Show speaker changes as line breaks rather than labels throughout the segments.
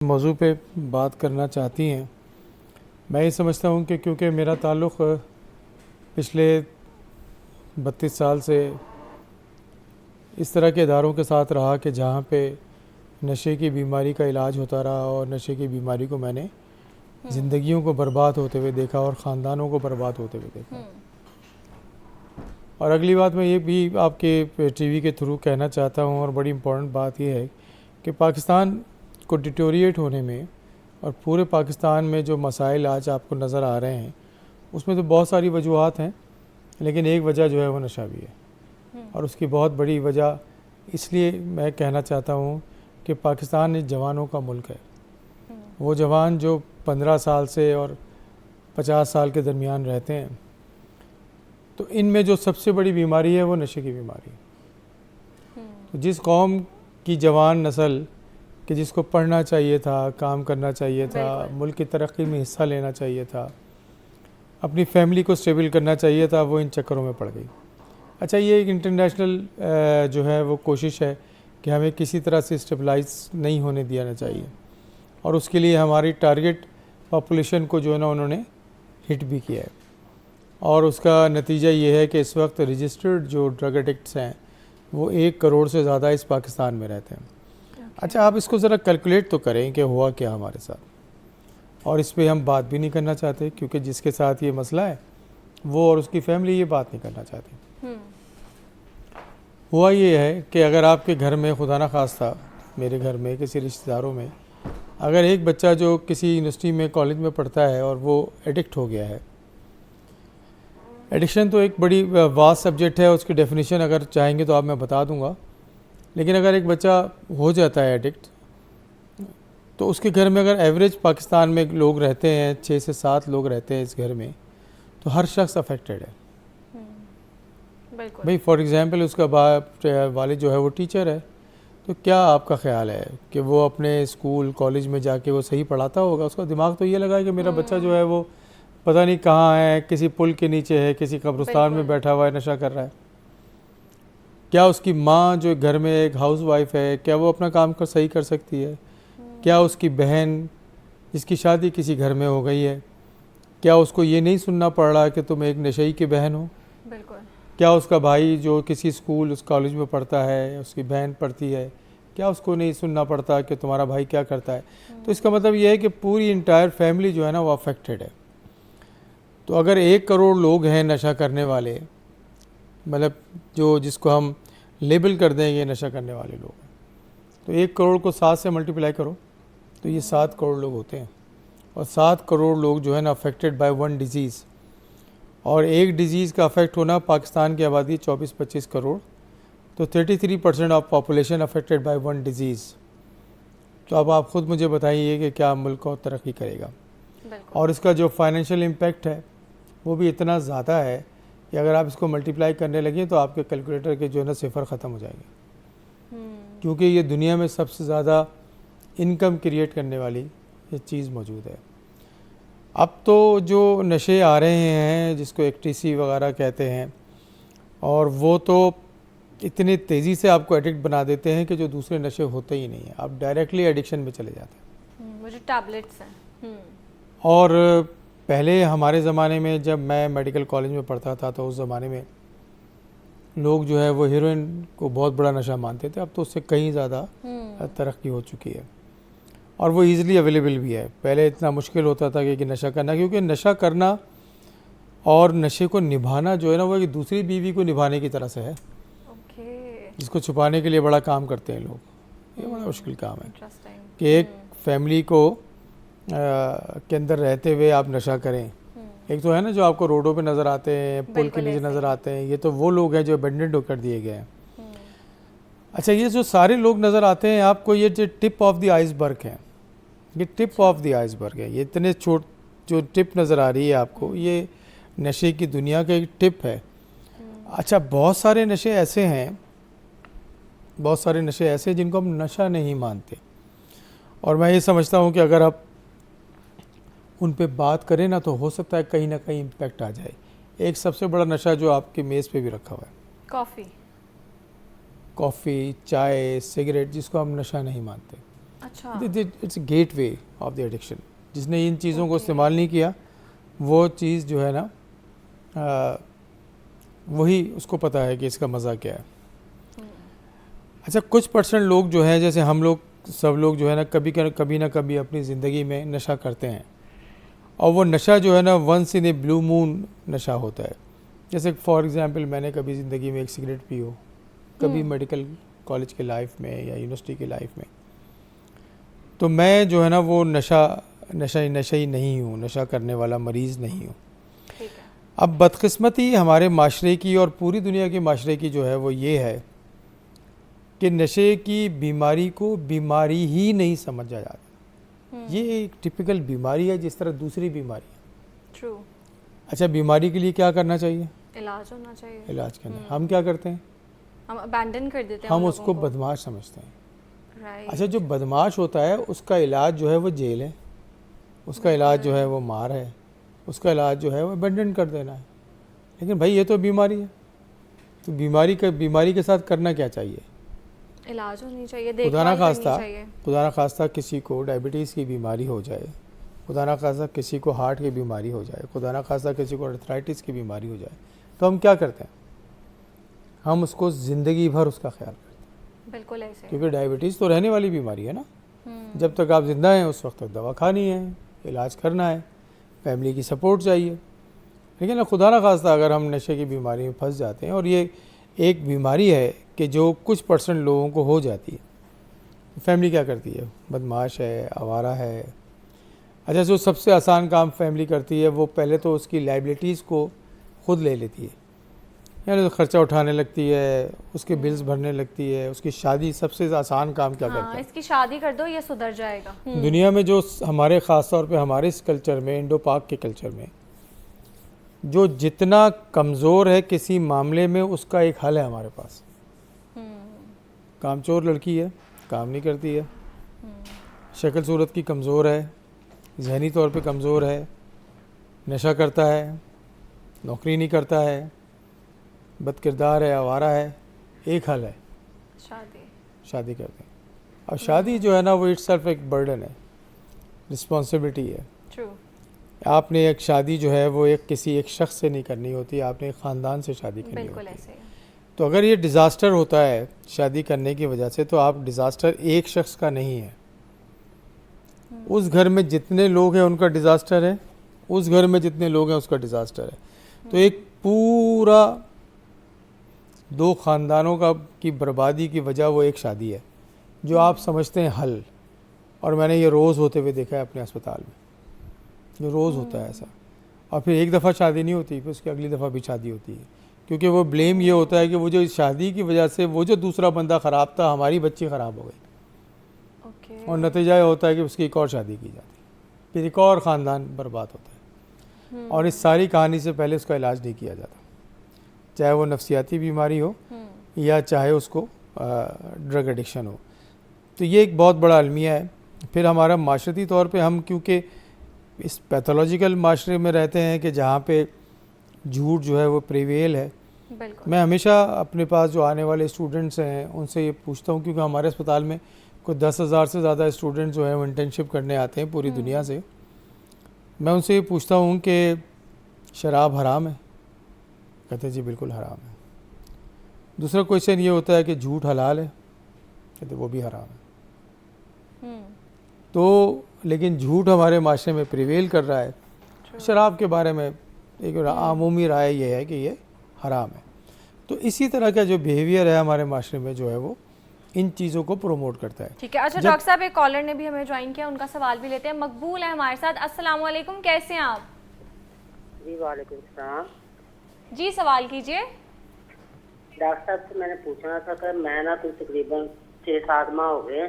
मौजू पे बात करना चाहती हैं। मैं ये समझता हूँ कि क्योंकि मेरा ताल्लुक़ पिछले 32 साल से इस तरह के इदारों के साथ रहा कि जहाँ पे नशे की बीमारी का इलाज होता रहा और नशे की बीमारी को मैंने ज़िंदगियों को बर्बाद होते हुए देखा और ख़ानदानों को बर्बाद होते हुए देखा। और अगली बात मैं ये भी आपके टीवी के थ्रू कहना चाहता हूँ, और बड़ी इम्पोर्टेंट बात यह है कि पाकिस्तान को डिटोरिएट होने में और पूरे पाकिस्तान में जो मसाइल आज आपको नज़र आ रहे हैं उसमें तो बहुत सारी वजूहात हैं, लेकिन एक वजह जो है वो नशा भी है। और उसकी बहुत बड़ी वजह इसलिए मैं कहना चाहता हूँ कि पाकिस्तान एक जवानों का मुल्क है। वो जवान जो 15 साल से और 50 साल के दरमियान रहते हैं, तो इनमें जो सबसे बड़ी बीमारी है वो नशे की बीमारी। तो जिस कौम की जवान नस्ल कि जिसको पढ़ना चाहिए था, काम करना चाहिए था, मुल्क की तरक्की में हिस्सा लेना चाहिए था, अपनी फैमिली को स्टेबल करना चाहिए था, वो इन चक्करों में पड़ गई। अच्छा, ये एक इंटरनेशनल जो है वो कोशिश है कि हमें किसी तरह से स्टेबलाइज नहीं होने दिया चाहिए, और उसके लिए हमारी टारगेट पॉपुलेशन को जो है ना उन्होंने हिट भी किया है। और उसका नतीजा ये है कि इस वक्त रजिस्टर्ड जो ड्रग एडिक्ट्स हैं वो 1 करोड़ से ज़्यादा इस पाकिस्तान में रहते हैं। अच्छा, आप इसको ज़रा कैलकुलेट तो करें कि हुआ क्या हमारे साथ, और इस पे हम बात भी नहीं करना चाहते क्योंकि जिसके साथ ये मसला है वो और उसकी फैमिली ये बात नहीं करना चाहती। हुआ ये है कि अगर आपके घर में खुदा न खास्ता मेरे घर में किसी रिश्तेदारों में अगर एक बच्चा जो किसी यूनिवर्सिटी में कॉलेज में पढ़ता है और वो एडिक्ट हो गया है, एडिक्शन तो एक बड़ी वास्ट सब्जेक्ट है, उसकी डेफिनेशन अगर चाहेंगे तो आप मैं बता दूंगा, लेकिन अगर एक बच्चा हो जाता है एडिक्ट तो उसके घर में अगर एवरेज पाकिस्तान में लोग रहते हैं 6 से 7 लोग रहते हैं इस घर में, तो हर शख्स अफेक्टेड है। भाई फॉर एग्ज़ाम्पल उसका बाप वालिद जो है वो टीचर है, तो क्या आपका ख्याल है कि वो अपने स्कूल कॉलेज में जाके वो सही पढ़ाता होगा? उसका दिमाग तो ये लगा है कि मेरा बच्चा जो है वो पता नहीं कहाँ है, किसी पुल के नीचे है, किसी कब्रिस्तान में बैठा हुआ है, नशा कर रहा है। क्या उसकी माँ जो घर में एक हाउस वाइफ है, क्या वो अपना काम कर सही कर सकती है? क्या उसकी बहन जिसकी शादी किसी घर में हो गई है, क्या उसको ये नहीं सुनना पड़ रहा कि तुम एक नशेई की बहन हो?
बिल्कुल।
क्या उसका भाई जो किसी स्कूल उस कॉलेज में पढ़ता है, उसकी बहन पढ़ती है, क्या उसको नहीं सुनना पड़ता कि तुम्हारा भाई क्या करता है? तो इसका मतलब ये है कि पूरी इंटायर फैमिली जो है ना वो अफेक्टेड है। तो अगर 1 करोड़ लोग हैं नशा करने वाले, मतलब जो जिसको हम लेबल कर देंगे नशा करने वाले लोग, तो 1 करोड़ को 7 से मल्टीप्लाई करो तो ये 7 करोड़ लोग होते हैं। और 7 करोड़ लोग जो है ना अफेक्टेड बाय वन डिज़ीज़, और एक डिज़ीज़ का अफेक्ट होना, पाकिस्तान की आबादी 24-25 करोड़, तो 33% of population affected by one disease. तो अब आप ख़ुद मुझे बताइए कि क्या मुल्क को तरक्की करेगा? और इसका जो फाइनेंशियल इम्पेक्ट है वो भी इतना ज़्यादा है कि अगर आप इसको मल्टीप्लाई करने लगे तो आपके कैलकुलेटर के जो है ना सिफ़र ख़त्म हो जाएंगे, क्योंकि ये दुनिया में सबसे ज़्यादा इनकम क्रिएट करने वाली ये चीज़ मौजूद है। अब तो जो नशे आ रहे हैं जिसको एक्टीसी वगैरह कहते हैं, और वो तो इतनी तेज़ी से आपको एडिक्ट बना देते हैं कि जो दूसरे नशे होते ही नहीं हैं, आप डायरेक्टली एडिक्शन में चले जाते हैं।
वो जो टैबलेट्स हैं।
और पहले हमारे ज़माने में जब मैं मेडिकल कॉलेज में पढ़ता था तो उस ज़माने में लोग जो है वो हीरोइन को बहुत बड़ा नशा मानते थे। अब तो उससे कहीं ज़्यादा तरक्की हो चुकी है और वो ईज़िली अवेलेबल भी है। पहले इतना मुश्किल होता था कि नशा करना, क्योंकि नशा करना और नशे को निभाना जो है ना वो एक दूसरी बीवी को निभाने की तरह से है, जिसको छुपाने के लिए बड़ा काम करते हैं लोग। ये बड़ा मुश्किल काम है कि एक फैमिली को के अंदर रहते हुए आप नशा करें। एक तो है ना जो आपको रोडों पे नज़र आते हैं, पुल के नीचे नज़र आते हैं, ये तो वो लोग हैं जो अबेंडन कर दिए गए हैं। अच्छा, ये जो सारे लोग नज़र आते हैं आपको, ये जो टिप ऑफ द आइसबर्ग है, ये टिप ऑफ द आइसबर्ग है। ये इतने छोट जो टिप नज़र आ रही है आपको, ये नशे की दुनिया का एक टिप है। अच्छा, बहुत सारे नशे ऐसे हैं, बहुत सारे नशे ऐसे जिनको हम नशा नहीं मानते, और मैं ये समझता हूँ कि अगर आप उन पे बात करें ना तो हो सकता है कहीं ना कहीं इम्पैक्ट आ जाए। एक सबसे बड़ा नशा जो आपकी मेज़ पे भी रखा हुआ है, कॉफ़ी, चाय, सिगरेट, जिसको हम नशा नहीं मानते।
अच्छा,
it's get way of the addiction. जिसने इन चीज़ों को इस्तेमाल नहीं किया वो चीज़ जो है ना वही उसको पता है कि इसका मज़ा क्या है। अच्छा, कुछ परसेंट लोग जो हैं, जैसे हम लोग सब लोग जो है ना कभी ना कभी अपनी ज़िंदगी में नशा करते हैं, और वो नशा जो है ना once in a blue moon नशा होता है। जैसे फॉर एग्ज़ाम्पल मैंने कभी ज़िंदगी में एक सिगरेट पी हो, कभी मेडिकल कॉलेज के लाइफ में या यूनिवर्सिटी की लाइफ में, तो मैं जो है ना वो नशा ही नहीं हूँ, नशा करने वाला मरीज़ नहीं हूँ।
ठीक है।
अब बदकिस्मती हमारे माशरे की और पूरी दुनिया के माशरे की जो है वो ये है कि नशे की बीमारी को बीमारी ही नहीं समझा जाता। ये एक टिपिकल बीमारी है जिस तरह दूसरी बीमारी है।
ट्रू।
अच्छा, बीमारी के लिए क्या करना चाहिए?
इलाज होना चाहिए।
इलाज करना। हम क्या करते हैं?
हम अबैंडन कर देते हैं,
हम
उन
उसको
लोगों को।
बदमाश समझते हैं।
राइट।
अच्छा, जो बदमाश होता है उसका इलाज जो है वो जेल है, उसका इलाज जो है वो मार है, उसका इलाज जो है वो अबैंडन कर देना है। लेकिन भाई ये तो बीमारी है, तो बीमारी के साथ करना क्या चाहिए?
इलाज होनी चाहिए,
खुदा ना
देखभाल करनी चाहिए।
खास्ता किसी को डायबिटीज़ की बीमारी हो जाए, खुदा ना खास्ता किसी को हार्ट की बीमारी हो जाए, खुदा ना खास्ता किसी को अर्थराइटिस की बीमारी हो जाए, तो हम क्या करते हैं? हम उसको ज़िंदगी भर उसका ख्याल करते हैं।
बिल्कुल ऐसे।
क्योंकि डायबिटीज़ तो रहने वाली बीमारी है ना। जब तक आप ज़िंदा हैं उस वक्त तक दवा खानी है, इलाज करना है, फैमिली की सपोर्ट चाहिए। लेकिन ना खुदा ना खास्ता अगर हम नशे की बीमारी में फंस जाते हैं, और ये एक बीमारी है कि जो कुछ परसेंट लोगों को हो जाती है, फैमिली क्या करती है? बदमाश है, आवारा है। अच्छा, जो सबसे आसान काम फैमिली करती है वो पहले तो उसकी लाइबिलिटीज़ को खुद ले लेती है, यानी तो ख़र्चा उठाने लगती है, उसके बिल्स भरने लगती है, उसकी शादी। सबसे आसान काम क्या करता है?
इसकी शादी कर दो, ये सुधर जाएगा।
दुनिया में जो हमारे ख़ास तौर पे हमारे इस कल्चर में, इंडो पाक के कल्चर में, जो जितना कमज़ोर है किसी मामले में उसका एक हल है हमारे पास। कामचोर लड़की है, काम नहीं करती है, शक्ल सूरत की कमज़ोर है, जहनी तौर पे कमज़ोर है, नशा करता है, नौकरी नहीं करता है, बदकिरदार है, आवारा है, एक हल है, शादी कर दें। अब शादी जो है ना वो इट्सेल्फ एक बर्डन है, रिस्पॉन्सिबिलिटी है। आपने एक शादी जो है वो किसी एक शख्स से नहीं करनी होती, आपने एक ख़ानदान से शादी करनी होती है। तो अगर ये डिज़ास्टर होता है शादी करने की वजह से, तो आप डिज़ास्टर एक शख्स का नहीं है, उस घर में जितने लोग हैं उनका डिज़ास्टर है, उस घर में जितने लोग हैं उसका डिज़ास्टर है। तो एक पूरा 2 ख़ानदानों की बर्बादी की वजह वो एक शादी है, जो आप समझते हैं हल। और मैंने ये रोज़ होते हुए देखा है अपने अस्पताल में, जो रोज़ होता है ऐसा। और फिर एक दफ़ा शादी नहीं होती, फिर उसकी अगली दफ़ा भी शादी होती है, क्योंकि वो ब्लेम ये होता है कि वो जो शादी की वजह से वो जो दूसरा बंदा ख़राब था, हमारी बच्ची ख़राब हो गई। और नतीजा ये होता है कि उसकी एक और शादी की जाती है, फिर एक और ख़ानदान बर्बाद होता है। और इस सारी कहानी से पहले उसका इलाज नहीं किया जाता, चाहे वो नफ्सियाती बीमारी हो या चाहे उसको ड्रग एडिक्शन हो। तो ये एक बहुत बड़ा अलमिया है। फिर हमारा माशरती तौर पे हम क्योंकि इस पैथोलॉजिकल माशरे में रहते हैं कि जहाँ पे झूठ जो है वो प्रिवेल है। मैं हमेशा अपने पास जो आने वाले स्टूडेंट्स हैं उनसे ये पूछता हूँ, क्योंकि हमारे अस्पताल में कोई 10,000 से ज़्यादा स्टूडेंट जो हैं वो इंटर्नशिप करने आते हैं पूरी दुनिया से। मैं उनसे ये पूछता हूँ कि शराब हराम है? कहते हैं जी बिल्कुल हराम है। दूसरा क्वेश्चन ये होता है कि झूठ हलाल है? कहते वो भी हराम है। तो लेकिन झूठ हमारे माशरे में प्रिवेल कर रहा है। शराब के बारे में एक आमूमी राय ये है कि ये हराम है। तो इसी तरह का जो बिहेवियर है हमारे माशरे में जो है वो इन चीज़ों को प्रमोट करता है।
ठीक है। अच्छा डॉक्टर साहब, एक कॉलर ने भी हमें ज्वाइन किया, उनका सवाल भी लेते हैं। मकबूल है हमारे साथ। अस्सलाम वालेकुम, कैसे हैं आप?
जी वालेकुम सलाम
जी, सवाल कीजिए।
डॉक्टर साहब से मैंने पूछना था कि मैं ना तो तकरीबन 6-7 माह हो गए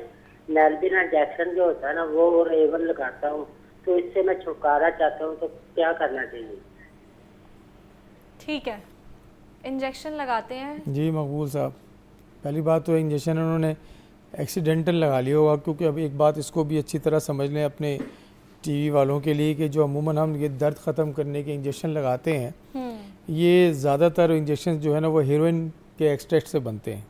नेल्बिन इंजेक्शन जो होता है ना वो रेवन लगाता हूँ, तो इससे मैं छुटकारा चाहता हूँ, तो क्या करना चाहिए?
ठीक है, इंजेक्शन लगाते हैं।
जी मकबूल साहब, पहली बात तो इंजेक्शन उन्होंने एक्सीडेंटल लगा लिया होगा, क्योंकि अब एक बात इसको भी अच्छी तरह समझ लें अपने टीवी वालों के लिए कि जो अमूमन हम ये दर्द ख़त्म करने के इंजेक्शन लगाते हैं, ये ज़्यादातर इंजेक्शन जो है ना वो हेरोइन के एक्सट्रैक्ट से बनते हैं।